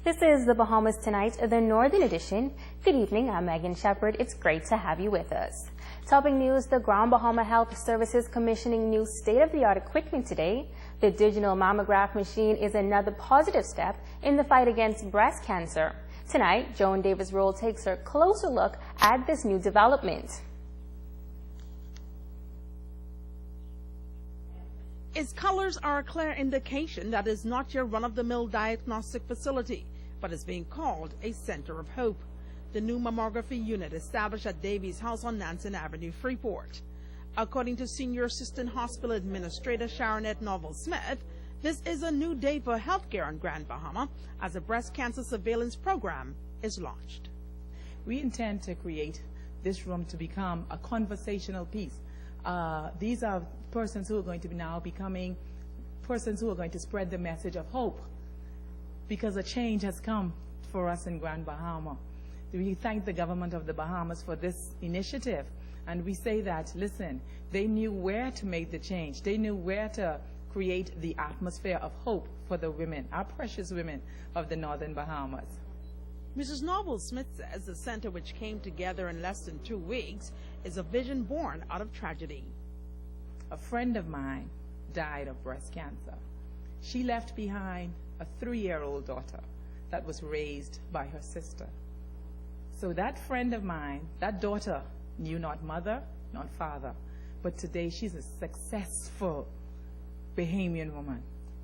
This is the Bahamas Tonight, the Northern Edition. Good evening, I'm Megan Shepard. It's great to have you with us. Topping news, the Grand Bahama Health Services commissioning new state-of-the-art equipment today. The digital mammograph machine is another positive step in the fight against breast cancer. Tonight, Joan Davis-Roll takes a closer look at this new development. Its colors are a clear indication that it's not your run-of-the-mill diagnostic facility, but is being called a center of hope. The new mammography unit established at Davies House on Nansen Avenue, Freeport. According to Senior Assistant Hospital Administrator Sharonette Novel-Smith, this is a new day for healthcare on Grand Bahama as a breast cancer surveillance program is launched. We intend to create this room to become a conversational piece. These are persons who are going to be now becoming persons who are going to spread the message of hope, because a change has come for us in Grand Bahama. We thank the government of the Bahamas for this initiative, and we say that, listen, they knew where to make the change. They knew where to create the atmosphere of hope for the women, our precious women of the Northern Bahamas. Mrs. Noble-Smith says the center, which came together in less than 2 weeks, is a vision born out of tragedy. A friend of mine died of breast cancer. She left behind a 3-year-old daughter that was raised by her sister. So that friend of mine, that daughter, knew not mother, not father, but today she's a successful Bahamian woman.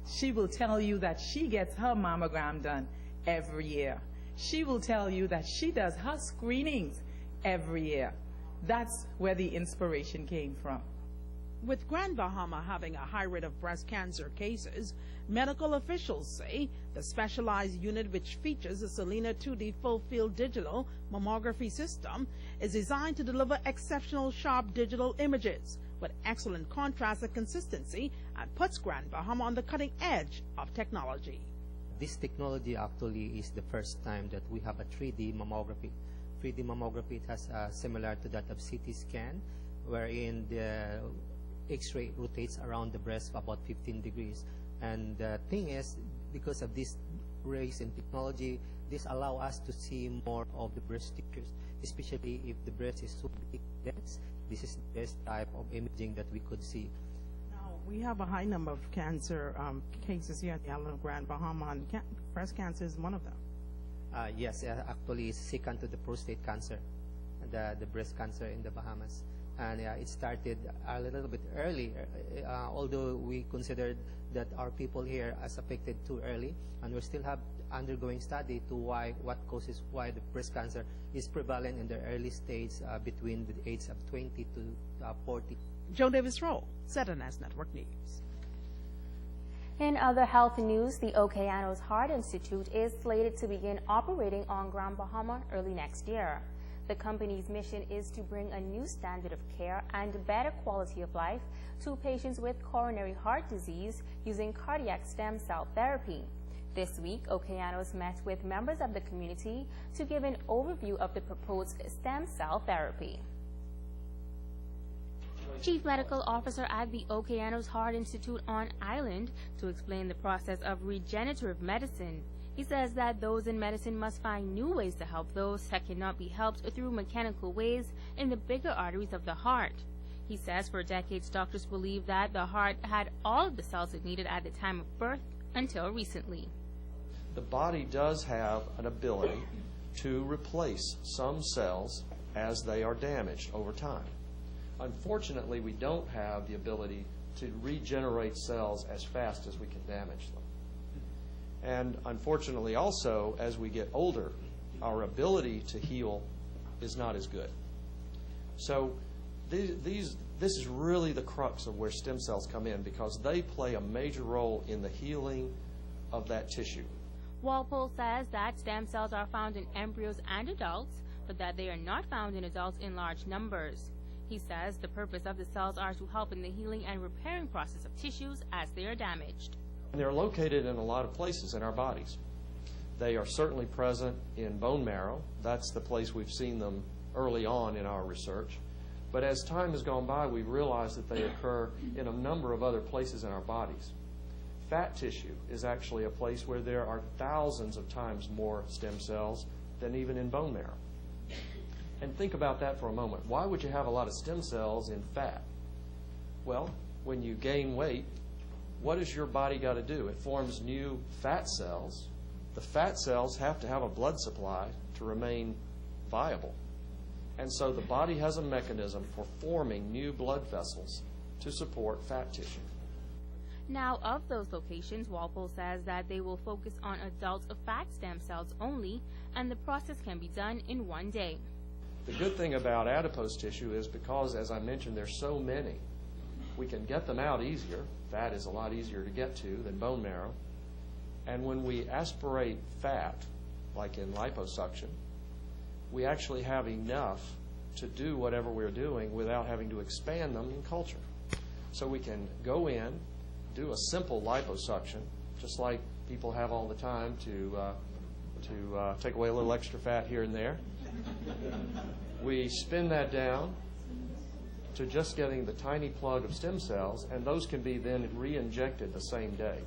She will tell you that she gets her mammogram done every year. She will tell you that she does her screenings every year. That's where the inspiration came from. With Grand Bahama having a high rate of breast cancer cases, medical officials say the specialized unit, which features a Selena 2D full-field digital mammography system, is designed to deliver exceptional sharp digital images with excellent contrast and consistency, and puts Grand Bahama on the cutting edge of technology. This technology actually is the first time that we have a 3D mammography. 3D mammography has similar to that of CT scan, wherein the X-ray rotates around the breast for about 15 degrees. And the thing is, because of this raise in technology, this allows us to see more of the breast tissues, especially if the breast is so big, dense. This is the best type of imaging that we could see. Now, we have a high number of cancer cases here at the island of Grand Bahama, and breast cancer is one of them. Yes, actually it's second to the prostate cancer, the breast cancer in the Bahamas. And it started a little bit early, although we considered that our people here as affected too early, and we still have undergoing study to why the breast cancer is prevalent in the early stage between the age of 20 to 40. Joan Davis-Roll, ZNS Network News. In other health news, the Okeanos Heart Institute is slated to begin operating on Grand Bahama early next year. The company's mission is to bring a new standard of care and better quality of life to patients with coronary heart disease using cardiac stem cell therapy. This week, Okeanos met with members of the community to give an overview of the proposed stem cell therapy. Chief Medical Officer at the Okeanos Heart Institute on Island to explain the process of regenerative medicine. He says that those in medicine must find new ways to help those that cannot be helped through mechanical ways in the bigger arteries of the heart. He says for decades doctors believed that the heart had all of the cells it needed at the time of birth until recently. The body does have an ability to replace some cells as they are damaged over time. Unfortunately, we don't have the ability to regenerate cells as fast as we can damage them. And unfortunately also, as we get older, our ability to heal is not as good. So this is really the crux of where stem cells come in, because they play a major role in the healing of that tissue. Walpole says that stem cells are found in embryos and adults, but that they are not found in adults in large numbers. He says the purpose of the cells are to help in the healing and repairing process of tissues as they are damaged. They're located in a lot of places in our bodies. They are certainly present in bone marrow. That's the place we've seen them early on in our research. But as time has gone by, we've realized that they occur in a number of other places in our bodies. Fat tissue is actually a place where there are thousands of times more stem cells than even in bone marrow. And think about that for a moment. Why would you have a lot of stem cells in fat? Well, when you gain weight, what does your body got to do? It forms new fat cells. The fat cells have to have a blood supply to remain viable. And so the body has a mechanism for forming new blood vessels to support fat tissue. Now, of those locations, Walpole says that they will focus on adult fat stem cells only, and the process can be done in one day. The good thing about adipose tissue is because, as I mentioned, there's so many, we can get them out easier. Fat is a lot easier to get to than bone marrow. And when we aspirate fat, like in liposuction, we actually have enough to do whatever we're doing without having to expand them in culture. So we can go in, do a simple liposuction, just like people have all the time to take away a little extra fat here and there. We spin that down to just getting the tiny plug of stem cells, and those can be then re-injected the same day.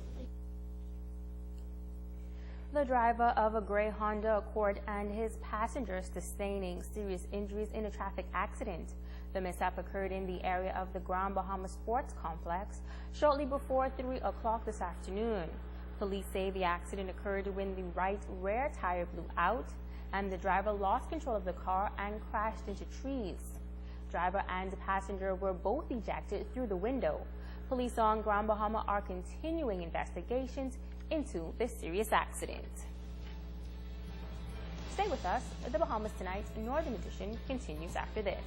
The driver of a gray Honda Accord and his passengers sustaining serious injuries in a traffic accident. The mishap occurred in the area of the Grand Bahama Sports Complex shortly before 3 o'clock this afternoon. Police say the accident occurred when the right rear tire blew out and the driver lost control of the car and crashed into trees. Driver and passenger were both ejected through the window. Police on Grand Bahama are continuing investigations into this serious accident. Stay with us. The Bahamas Tonight Northern Edition continues after this.